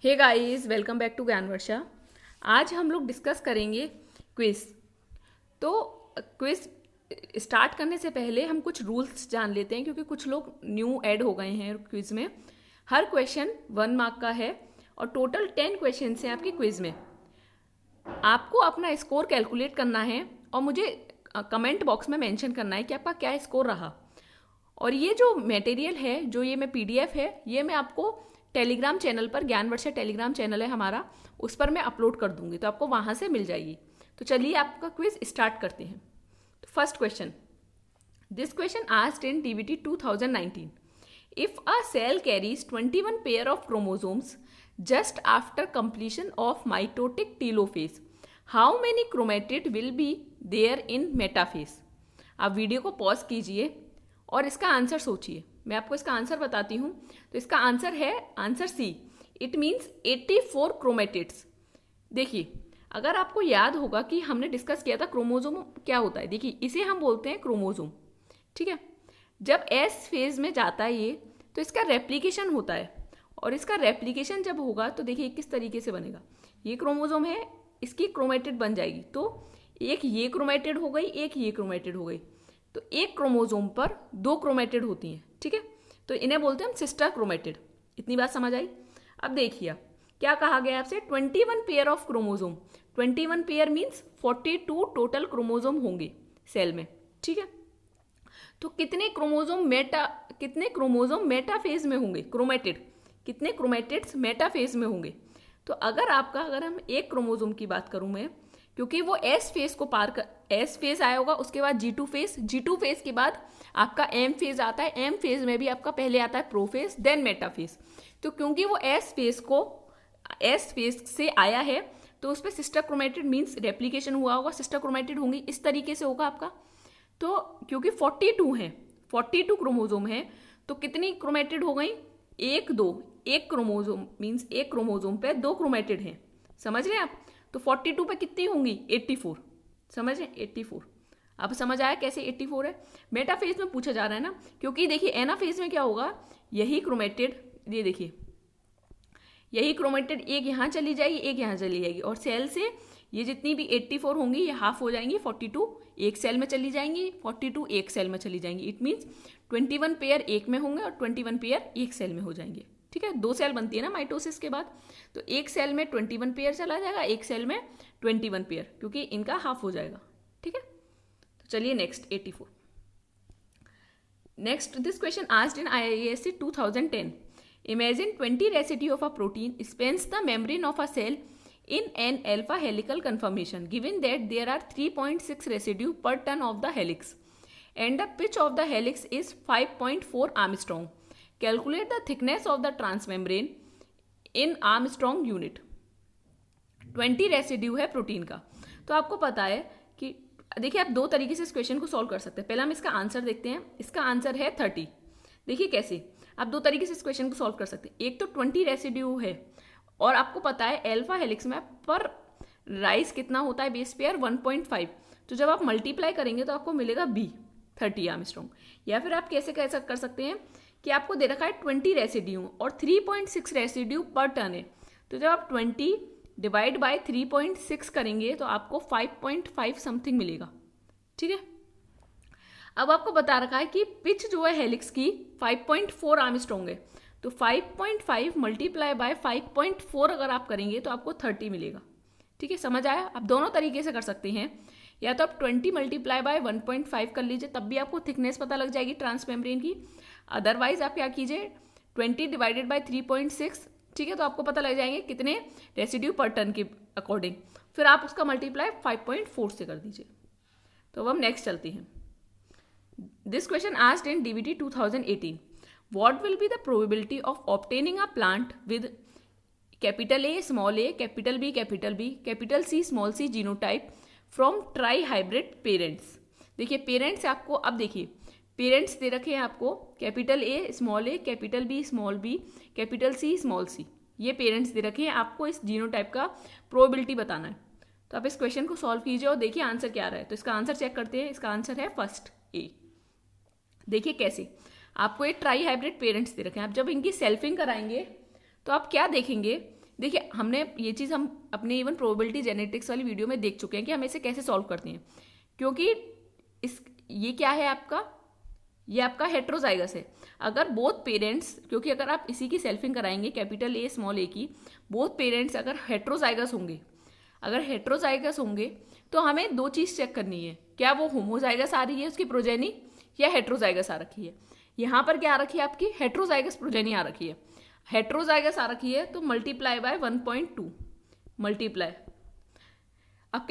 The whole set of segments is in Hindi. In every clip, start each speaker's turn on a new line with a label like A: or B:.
A: Hey guys, welcome back to Gyan Varsha. आज हम लोग डिस्कस करेंगे क्विज। तो क्विज स्टार्ट करने से पहले हम कुछ रूल्स जान लेते हैं, क्योंकि कुछ लोग न्यू ऐड हो गए हैं क्विज में। हर क्वेश्चन 1 मार्क का है और टोटल 10 क्वेश्चन हैं आपके क्विज में। आपको अपना स्कोर कैलकुलेट करना है और मुझे कमेंट बॉक्स में मेंशन करना है कि आपका क्या स्कोर रहा। और ये जो मटेरियल है, जो ये मैं पीडीएफ है, ये मैं आपको टेलीग्राम चैनल पर, ज्ञान वर्षा टेलीग्राम चैनल है हमारा, उस पर मैं अपलोड कर दूंगी, तो आपको वहां से मिल जाएगी। तो चलिए आपका क्विज स्टार्ट करते हैं। तो first question, this question asked in DBT 2019। If a cell carries 21 pair of chromosomes just after completion of mitotic telophase, how many chromatid will be there in metaphase? आप वीडियो को पॉज कीजिए और इसका आंसर सोचिए। मैं आपको इसका आंसर बताती हूँ। तो इसका आंसर है answer C, it means 84 chromatids. देखिए, अगर आपको याद होगा कि हमने डिस्कस किया था क्रोमोजोम क्या होता है। देखिए, इसे हम बोलते हैं क्रोमोजोम, ठीक है। जब एस फेज में जाता है ये, तो इसका रेप्लिकेशन होता है, और इसका रेप्लिकेशन जब होगा तो देखिए किस तरीके से बनेगा। ये क्रोमोसोम है, इसकी क्रोमेटिड बन जाएगी, तो एक ये क्रोमेटिड हो गई, एक ये क्रोमेटिड हो गई। तो एक क्रोमोसोम पर 2 क्रोमेटिड होती हैं, ठीक है। तो इन्हें बोलते हैं हम सिस्टर क्रोमेटिड। इतनी बात समझ आई। अब देखिए क्या कहा गया आपसे, 21 pair of chromosome. 21 pair means 42 total chromosome होंगे सेल में, ठीक है। तो कितने क्रोमोसोम मेटाफेज में होंगे, क्रोमेटिड, कितने क्रोमेटिड्स मेटाफेज में होंगे। तो अगर हम एक क्रोमोसोम की बात करूं मैं, क्योंकि वो एस फेज को पार कर, एस फेज आया होगा, उसके बाद जी टू फेज के बाद आपका एम फेज आता है। एम फेज में भी आपका पहले आता है प्रोफेज, देन मेटाफेज। तो क्योंकि वो एस फेज से आया है, तो उस पर सिस्टर क्रोमेटिड मीन्स रेप्लिकेशन हुआ होगा, सिस्टर क्रोमेटिड होंगी, इस तरीके से होगा आपका। तो क्योंकि 42 हैं, 42 क्रोमोसोम है, तो कितनी क्रोमेटिड हो गई, एक क्रोमोसोम मीन्स एक क्रोमोसोम पे 2 क्रोमेटिड हैं। समझ रहे हैं आप। तो 42 पे कितनी होंगी, 84। समझ रहे हैं, 84। अब समझ आया कैसे 84 है। मेटाफेज में पूछा जा रहा है ना, क्योंकि देखिए एनाफेज में क्या होगा, यही क्रोमेटिड, ये देखिए यही क्रोमेटिड एक यहाँ चली जाएगी, एक यहाँ चली जाएगी, और सेल से ये जितनी भी 84 होंगी ये हाफ हो जाएंगी, 42 एक सेल में चली जाएंगी, 42 एक सेल में चली जाएंगी। इट मीन्स 21 पेयर एक में होंगे और 21 पेयर एक सेल में हो जाएंगे, ठीक है। 2 सेल बनती है ना माइटोसिस के बाद, तो एक सेल में 21 पेयर चला जाएगा, एक सेल में 21 पेयर, क्योंकि इनका हाफ हो जाएगा, ठीक है। तो चलिए next 84। Next, this question asked in IISc 2010। Imagine 20 residue of a protein spans the membrane of a cell in an alpha helical conformation, given that there are 3.6 residue per turn of the helix and the pitch of the helix is 5.4 Armstrong. Calculate the thickness of the transmembrane in Armstrong unit. 20 residue है प्रोटीन का। तो आपको पता है कि देखिए, आप 2 तरीके से इस क्वेश्चन को सॉल्व कर सकते हैं। पहले हम इसका आंसर देखते हैं। इसका आंसर है 30। देखिए कैसे आप 2 तरीके से इस क्वेश्चन को सॉल्व कर सकते हैं। एक तो 20 रेसिड्यू है, और आपको पता है अल्फा हेलिक्स में पर राइस कितना होता है, बेस पेयर 1.5। तो जब आप मल्टीप्लाई करेंगे तो आपको मिलेगा B 30 आर्मस्ट्रॉन्ग। या फिर आप कैसे कर सकते हैं कि आपको दे रखा है 20 रेसिड्यू और 3.6 रेसिड्यू पर टन है, तो जब आप 20 डिवाइड बाय 3.6 करेंगे तो आपको 5.5 समथिंग मिलेगा, ठीक है। अब आपको बता रखा है कि पिच जो है हेलिक्स की 5.4 आर्मस्ट्रॉन्ग है, तो 5.5 मल्टीप्लाई बाय 5.4 अगर आप करेंगे तो आपको 30 मिलेगा, ठीक है। समझ आया। आप दोनों तरीके से कर सकते हैं, या तो आप 20 मल्टीप्लाई बाय 1.5 कर लीजिए, तब भी आपको थिकनेस पता लग जाएगी ट्रांसमेम्ब्रेन की। अदरवाइज आप क्या कीजिए, 20 डिवाइडेड बाय 3.6, ठीक है, तो आपको पता लग जाएंगे कितने रेसिड्यू पर टन के अकॉर्डिंग। फिर आप उसका मल्टीप्लाई 5.4 से कर दीजिए। तो अब हम नेक्स्ट चलते हैं। This question asked in DBT 2018. What will be the probability of obtaining a plant with capital A, small a, capital B, capital C, small c genotype from tri-hybrid parents? देखिए पेरेंट्स आपको, अब देखिए पेरेंट्स दे रखे हैं आपको capital A, capital B, small b, capital C, small c। ये पेरेंट्स दे रखे हैं, आपको इस जीनोटाइप का प्रोबेबिलिटी बताना है। तो आप इस क्वेश्चन को सॉल्व कीजिए और देखिए आंसर क्या आ रहा है। तो इसका आंसर चेक करते हैं। इसका आंसर है फर्स्ट A। देखिए कैसे, आपको ये ट्राई हाइब्रिड पेरेंट्स दे रखे हैं। आप जब इनकी सेल्फिंग कराएंगे तो आप क्या देखेंगे, देखिए हमने ये चीज़ हम अपने इवन प्रोबेबिलिटी जेनेटिक्स वाली वीडियो में देख चुके हैं कि हम इसे कैसे सॉल्व करते हैं, क्योंकि ये क्या है आपका, ये आपका हेट्रोजाइगस है। अगर बोथ पेरेंट्स, क्योंकि अगर आप इसी की सेल्फिंग कराएंगे कैपिटल ए स्मॉल ए की, बोथ पेरेंट्स अगर हेट्रोजाइगस होंगे तो हमें दो चीज़ चेक करनी है, क्या वो होमोजाइगस आ रही है उसकी प्रोजेनी या हेट्रोजाइगस आ रखी है। यहाँ पर क्या आ रखी है आपकी, हेट्रोजाइगस प्रोजेनी आ रखी है। हेट्रोजाइगस आ रखी है तो मल्टीप्लाई बाय 1.2 मल्टीप्लाई। अब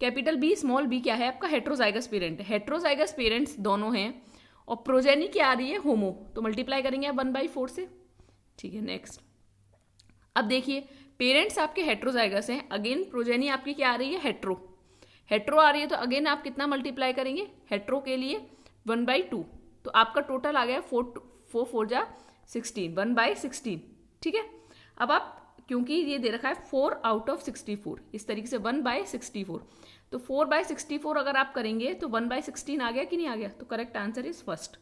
A: कैपिटल बी स्मॉल बी क्या है आपका, हेट्रोजाइगस पेरेंट है। हेट्रोजाइगस पेरेंट्स दोनों हैं और प्रोजेनी क्या आ रही है, होमो, तो मल्टीप्लाई करेंगे 1/4 से। ठीक है, नेक्स्ट। अब देखिए पेरेंट्स आपके हेट्रोजाइगस हैं, अगेन प्रोजेनी आपकी क्या आ रही है, हेट्रो आ रही है, तो अगेन आप कितना मल्टीप्लाई करेंगे हेट्रो के लिए 1/2, तो आपका टोटल आ गया 4 4 जा 16, 1/16। ठीक है, अब आप क्योंकि ये दे रखा है 4 out of 64, इस तरीके से 1/64, तो 4/64 अगर आप करेंगे तो 1/16 आ गया कि नहीं आ गया, तो करेक्ट आंसर इज फर्स्ट।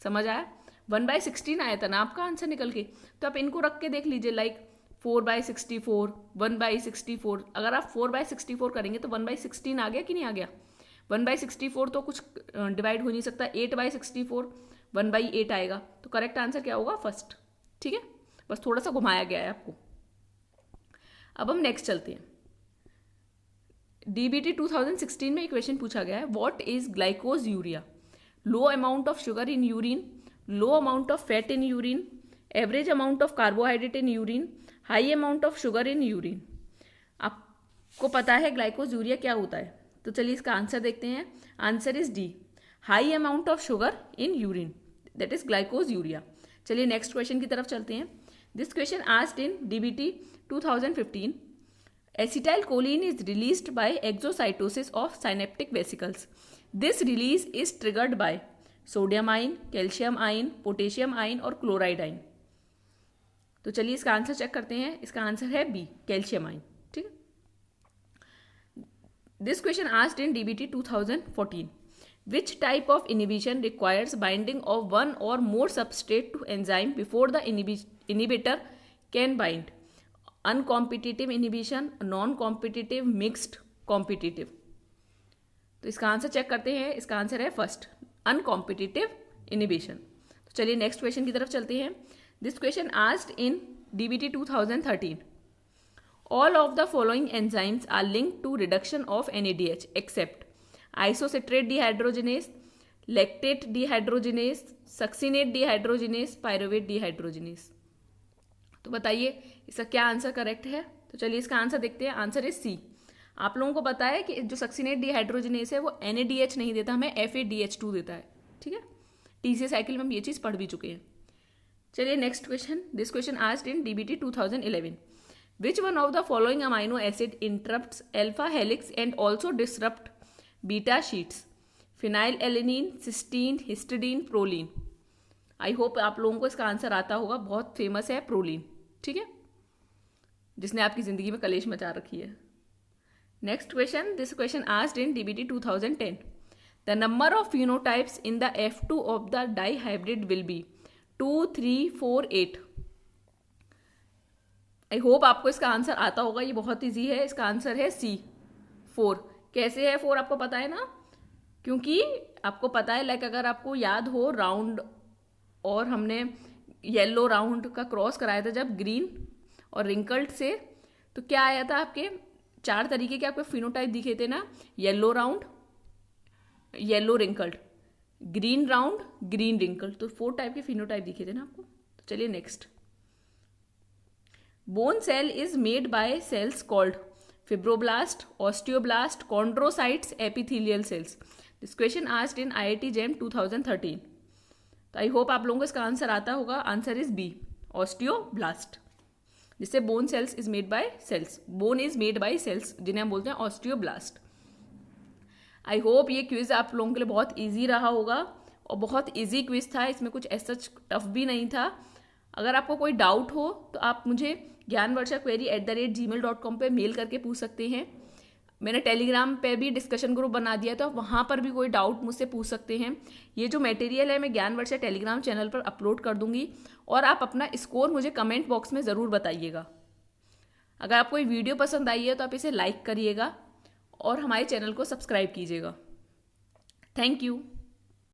A: समझ आया, 1/16 आया था ना आपका आंसर निकल के, तो आप इनको रख के देख लीजिए, लाइक 4/64, 1/64, अगर आप 4/64 करेंगे तो 1/16 आ गया कि नहीं आ गया। 1/64 तो कुछ डिवाइड हो नहीं सकता, 8/64 1/8 आएगा, तो करेक्ट आंसर क्या होगा, फर्स्ट। ठीक है, बस थोड़ा सा घुमाया गया है आपको। अब हम नेक्स्ट चलते हैं। डीबीटी 2016 में एक क्वेश्चन पूछा गया है, what is glycosuria, low amount of sugar in urine, low amount of fat in urine, average amount of carbohydrate in urine, high amount of sugar in urine. आपको पता है ग्लाइकोज यूरिया क्या होता है, तो चलिए इसका आंसर देखते हैं। Answer is D, high amount of sugar in urine, that is glycosuria. चलिए नेक्स्ट क्वेश्चन की तरफ चलते हैं। This question asked in DBT 2015, acetylcholine is released by exocytosis of synaptic vesicles. This release is triggered by sodium ion, calcium ion, potassium ion और chloride ion। तो चलिए इसका आंसर चेक करते हैं। इसका आंसर है बी, कैल्शियम आयन। ठीक है, this question asked in DBT 2014, which type of inhibition requires binding of one or more substrate to enzyme before the inhibitor can bind? Uncompetitive inhibition, non competitive, mixed, competitive. तो इसका आंसर चेक करते हैं। इसका आंसर है फर्स्ट, अनकॉम्पिटिटिव इनिबिशन। तो चलिए नेक्स्ट क्वेश्चन की तरफ चलते हैं। This question asked in DBT 2013, all of the following enzymes are linked to reduction of NADH except isocitrate dehydrogenase, lactate dehydrogenase, succinate dehydrogenase, pyruvate dehydrogenase. तो बताइए इसका क्या आंसर करेक्ट है। तो चलिए इसका आंसर देखते हैं। Answer is C. आप लोगों को पता है कि जो सक्सिनेट डिहाइड्रोजिनेस है वो NADH नहीं देता, हमें FADH2 देता है। ठीक है, TCA साइकिल में हम ये चीज़ पढ़ भी चुके हैं। चलिए next question. This question asked in DBT 2011, which one of the following amino acid interrupts alpha helix and also disrupt beta sheets? Phenylalanine, cysteine, histidine, proline. I hope आप लोगों को इसका आंसर आता होगा, बहुत फेमस है प्रोलीन। ठीक है, जिसने आपकी जिंदगी में कलेश मचा रखी है। Next question, this question asked in DBT 2010, the number of phenotypes in the F2 of the dihybrid will be 2, 3, 4, 8। I hope आपको इसका आंसर आता होगा, ये बहुत ईजी है। इसका आंसर है सी, 4। कैसे है 4 आपको पता है ना, क्योंकि आपको पता है, लाइक अगर आपको याद हो राउंड और हमने येलो राउंड का क्रॉस कराया था जब ग्रीन और रिंकल्ड से, तो क्या आया था, आपके 4 तरीके के आपके फिनोटाइप दिखे थे ना, yellow round, yellow wrinkled, green round, green wrinkled, तो 4 टाइप के फिनोटाइप दिखे थे ना आपको। तो चलिए next. Bone cell is made by cells called fibroblast, osteoblast, chondrocytes, epithelial cells. This question asked in IIT JEM 2013। तो आई होप आप लोगों को इसका आंसर आता होगा। आंसर इज बी, ऑस्टियोब्लास्ट, जिससे bone cells is made by cells, bone is made by cells, जिन्हें हम बोलते हैं ऑस्टियोब्लास्ट। आई होप ये क्विज आप लोगों के लिए बहुत इजी रहा होगा और बहुत इजी क्विज था, इसमें कुछ ऐसा टफ भी नहीं था। अगर आपको कोई डाउट हो तो आप मुझे ज्ञानवर्षा query@gmail.com पे मेल करके पूछ सकते हैं। मैंने टेलीग्राम पे भी डिस्कशन ग्रुप बना दिया, तो आप वहाँ पर भी कोई डाउट मुझसे पूछ सकते हैं। ये जो मटेरियल है मैं ज्ञानवर्षा टेलीग्राम चैनल पर अपलोड कर दूंगी, और आप अपना स्कोर मुझे कमेंट बॉक्स में ज़रूर बताइएगा। अगर आपको ये वीडियो पसंद आई है तो आप इसे लाइक करिएगा और हमारे चैनल को सब्सक्राइब कीजिएगा। Thank you.